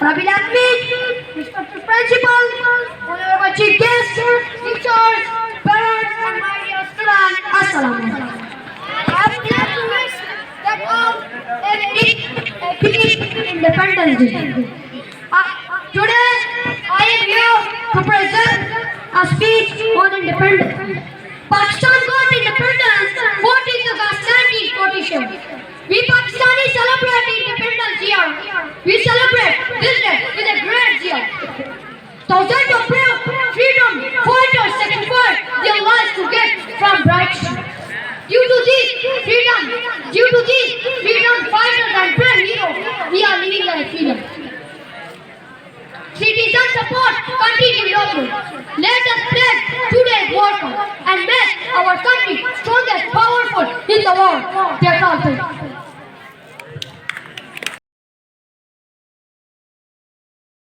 Rabil Ahmed, respected principal, honorable chief guests, teachers, parents, and my dear students, Assalamu alaikum. I would like to wish that all a very happy Independence Day. Today, I am here to present a speech on independence. Pakistan got independence 14th August 1947. We Pakistanis celebrate independence year. We celebrate this day with a great zeal. Thousands of brave freedom fighters sacrificed their lives to get from bright street. Due to these freedom fighters and brave heroes, we are living like freedom. Citizen support country development. Let us pledge today's worker and make our country strongest, powerful in the world. That's all.